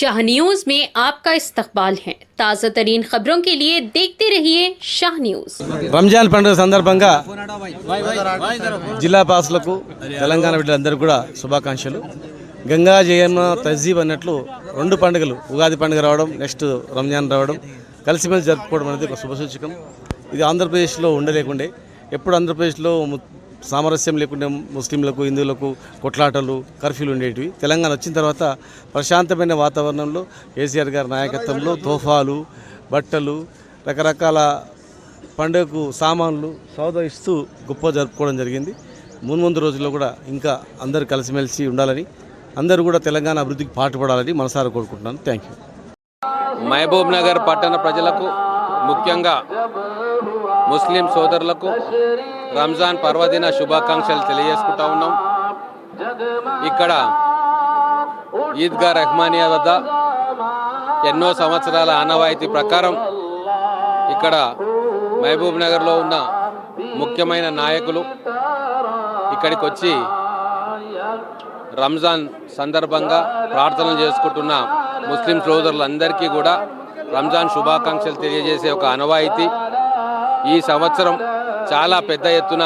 Shah news में आपका इस्तकबाल है। ताज़ा तरीन खबरों के लिए देखते रहिए शाह न्यूज। రంజాన్ పండుగ సందర్భంగా జిల్లా పాసులకు తెలంగాణ బిడ్డలందరూ కూడా శుభాకాంక్షలు. గంగా జయన్న తహజీబ్ అన్నట్లు రెండు పండుగలు, ఉగాది పండుగ రావడం, నెక్స్ట్ రంజాన్ రావడం, కలిసిమెలిసి జరుపుకోవడం అనేది ఒక శుభసూచకం. ఇది ఆంధ్రప్రదేశ్లో ఉండలేకుండే. ఎప్పుడు ఆంధ్రప్రదేశ్లో సామరస్యం లేకుండా ముస్లింలకు, హిందువులకు కొట్లాటలు, కర్ఫ్యూలు ఉండేటివి. తెలంగాణ వచ్చిన తర్వాత ప్రశాంతమైన వాతావరణంలో కేసీఆర్ గారి నాయకత్వంలో తోఫాలు, బట్టలు, రకరకాల పండుగకు సామాన్లు సౌదా ఇస్తూ గొప్ప జరుపుకోవడం జరిగింది. ముందు రోజుల్లో కూడా ఇంకా అందరూ కలిసిమెలిసి ఉండాలని, అందరూ కూడా తెలంగాణ అభివృద్ధికి పాటుపడాలని మనసారా కోరుకుంటున్నాను. Thank you. మహబూబ్ నగర్ పట్టణ ప్రజలకు, ముఖ్యంగా ముస్లిం సోదరులకు రంజాన్ పర్వదిన శుభాకాంక్షలు తెలియజేసుకుంటా ఉన్నాం. ఇక్కడ ఈద్గా రెహమానియా వద్ద ఎన్నో సంవత్సరాల ఆనవాయితీ ప్రకారం ఇక్కడ మహబూబ్ నగర్లో ఉన్న ముఖ్యమైన నాయకులు ఇక్కడికి వచ్చి రంజాన్ సందర్భంగా ప్రార్థనలు చేసుకుంటున్న ముస్లిం సోదరులందరికీ కూడా రంజాన్ శుభాకాంక్షలు తెలియజేసే ఒక ఆనవాయితీ. ఈ సంవత్సరం చాలా పెద్ద ఎత్తున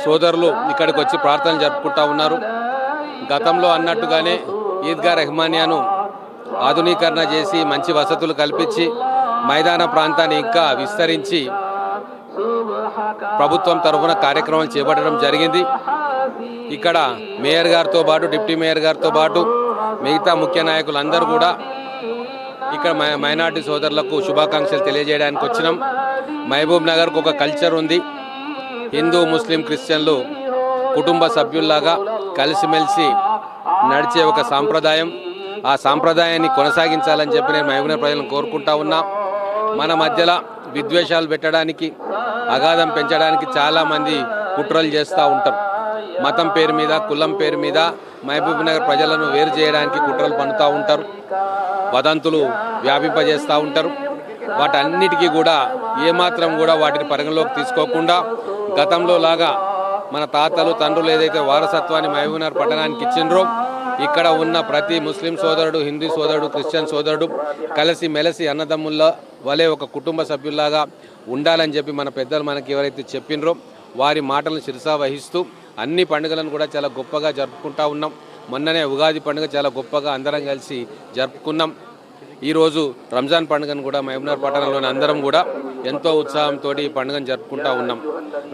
సోదరులు ఇక్కడికి వచ్చి ప్రార్థనలు జరుపుకుంటూ ఉన్నారు. గతంలో అన్నట్టుగానే ఈద్గా రెహమానియాను ఆధునీకరణ చేసి మంచి వసతులు కల్పించి మైదాన ప్రాంతాన్ని ఇంకా విస్తరించి ప్రభుత్వం తరఫున కార్యక్రమాలు చేపట్టడం జరిగింది. ఇక్కడ మేయర్ గారితో పాటు, డిప్యూటీ మేయర్ గారితో పాటు మిగతా ముఖ్య నాయకులందరూ కూడా ఇక్కడ మైనార్టీ సోదరులకు శుభాకాంక్షలు తెలియజేయడానికి వచ్చినాం. మహబూబ్ నగర్కు ఒక కల్చర్ ఉంది. హిందూ, ముస్లిం, క్రిస్టియన్లు కుటుంబ సభ్యుల్లాగా కలిసిమెలిసి నడిచే ఒక సాంప్రదాయం. ఆ సాంప్రదాయాన్ని కొనసాగించాలని చెప్పి నేను మహబూబ్ నగర్ ప్రజలను కోరుకుంటా ఉన్నా. మన మధ్యలో విద్వేషాలు పెట్టడానికి, అగాధం పెంచడానికి చాలామంది కుట్రలు చేస్తూ ఉంటారు. మతం పేరు మీద, కులం పేరు మీద మహబూబ్ నగర్ ప్రజలను వేరు చేయడానికి కుట్రలు పన్నుతూ ఉంటారు, వదంతులు వ్యాపింపజేస్తూ ఉంటారు. వాటన్నిటికీ కూడా ఏమాత్రం కూడా వాటిని పరిగణలోకి తీసుకోకుండా గతంలో లాగా మన తాతలు, తండ్రులు ఏదైతే వారసత్వాన్ని మహబూబ్ నగర్ పట్టణానికి ఇచ్చిండ్రో ఇక్కడ ఉన్న ప్రతి ముస్లిం సోదరుడు, హిందూ సోదరుడు, క్రిస్టియన్ సోదరుడు కలిసి మెలిసి అన్నదమ్ముల వలె ఒక కుటుంబ సభ్యుల్లాగా ఉండాలని చెప్పి మన పెద్దలు మనకి ఎవరైతే చెప్పినరో వారి మాటలను శిరసా వహిస్తూ అన్ని పండుగలను కూడా చాలా గొప్పగా జరుపుకుంటా ఉన్నాం. మొన్ననే ఉగాది పండుగ చాలా గొప్పగా అందరం కలిసి జరుపుకున్నాం. ఈరోజు రంజాన్ పండుగను కూడా మహబూబ్ నగర్ పట్టణంలోని అందరం కూడా ఎంతో ఉత్సాహంతో ఈ పండుగను జరుపుకుంటా ఉన్నాం.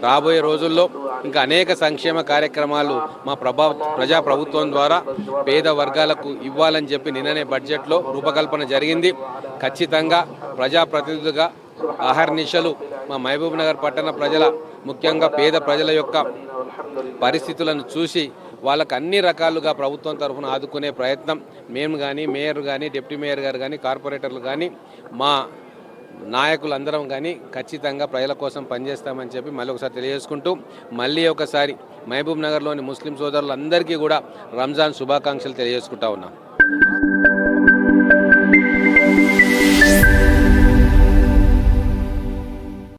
రాబోయే రోజుల్లో ఇంకా అనేక సంక్షేమ కార్యక్రమాలు మా ప్రజా ప్రభుత్వం ద్వారా పేద వర్గాలకు ఇవ్వాలని చెప్పి నిన్ననే బడ్జెట్లో రూపకల్పన జరిగింది. ఖచ్చితంగా ప్రజాప్రతినిధులుగా అహర్నిశలు మా మహబూబ్ నగర్ పట్టణ ప్రజల, ముఖ్యంగా పేద ప్రజల యొక్క పరిస్థితులను చూసి వాళ్ళకు అన్ని రకాలుగా ప్రభుత్వం తరఫున ఆదుకునే ప్రయత్నం మేము కానీ, మేయర్ కానీ, డిప్యూటీ మేయర్ గారు కానీ, కార్పొరేటర్లు కానీ, మా నాయకులందరం కానీ ఖచ్చితంగా ప్రజల కోసం పనిచేస్తామని చెప్పి మళ్ళీ ఒకసారి తెలియజేసుకుంటూ, మళ్ళీ ఒకసారి మహబూబ్ నగర్లోని ముస్లిం సోదరులందరికీ కూడా రంజాన్ శుభాకాంక్షలు తెలియజేసుకుంటా ఉన్నాం.